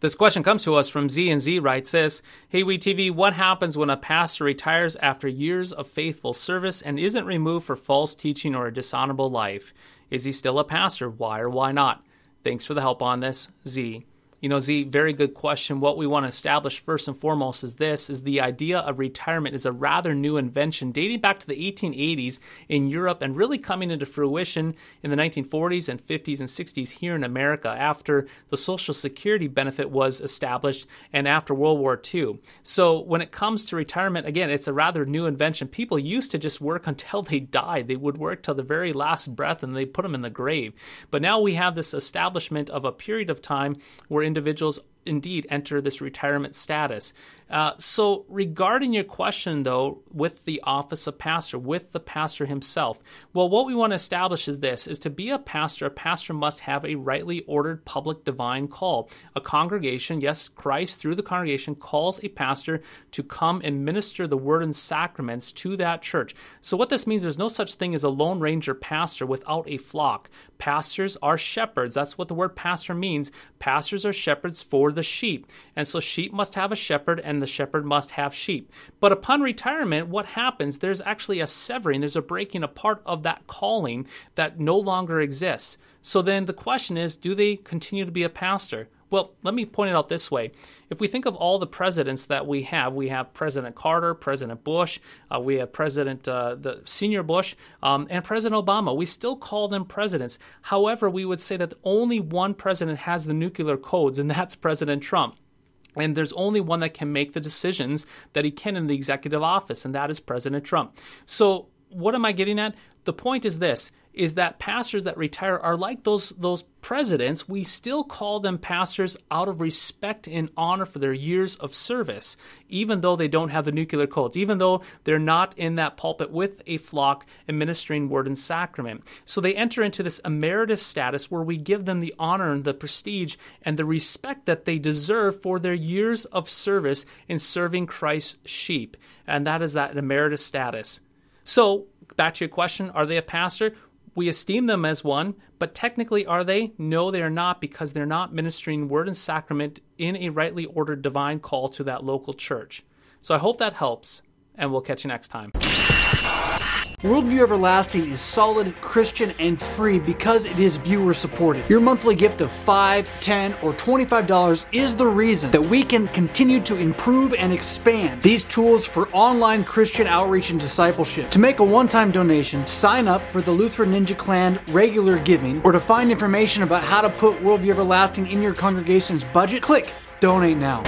This question comes to us from Z, and Z writes this: Hey WeTV, what happens when a pastor retires after years of faithful service and isn't removed for false teaching or a dishonorable life? Is he still a pastor? Why or why not? Thanks for the help on this, Z. You know, Z, very good question. What we want to establish first and foremost is the idea of retirement is a rather new invention dating back to the 1880s in Europe and really coming into fruition in the 1940s and 50s and 60s here in America after the Social Security benefit was established and after World War II. So when it comes to retirement, again, it's a rather new invention. People used to just work until they died. They would work till the very last breath and they put them in the grave. But now we have this establishment of a period of time where individuals indeed enter this retirement status. So regarding your question, though, with the office of pastor, with the pastor himself, well, what we want to establish is this, is to be a pastor must have a rightly ordered public divine call. A congregation, yes, Christ through the congregation calls a pastor to come and minister the word and sacraments to that church. So what this means, there's no such thing as a lone ranger pastor without a flock. Pastors are shepherds. That's what the word pastor means. Pastors are shepherds for the sheep. And so sheep must have a shepherd and the shepherd must have sheep. But upon retirement, what happens? There's actually a severing, there's a breaking apart of that calling that no longer exists. So then the question is, do they continue to be a pastor? Well, let me point it out this way. If we think of all the presidents that we have President Carter, President Bush, we have the senior Bush, and President Obama. We still call them presidents. However, we would say that only one president has the nuclear codes, and that's President Trump. And there's only one that can make the decisions that he can in the executive office, and that is President Trump. So what am I getting at? The point is this, is that pastors that retire are like those presidents. We still call them pastors out of respect and honor for their years of service, even though they don't have the nuclear codes, even though they're not in that pulpit with a flock administering word and sacrament. So they enter into this emeritus status where we give them the honor and the prestige and the respect that they deserve for their years of service in serving Christ's sheep. And that is that emeritus status. So back to your question, are they a pastor? We esteem them as one, but technically are they? No, they are not, because they're not ministering word and sacrament in a rightly ordered divine call to that local church. So I hope that helps, and we'll catch you next time. Worldview Everlasting is solid, Christian, and free because it is viewer supported. Your monthly gift of $5, $10, or $25 is the reason that we can continue to improve and expand these tools for online Christian outreach and discipleship. To make a one-time donation, sign up for the Lutheran Ninja Clan regular giving, or to find information about how to put Worldview Everlasting in your congregation's budget, click Donate Now.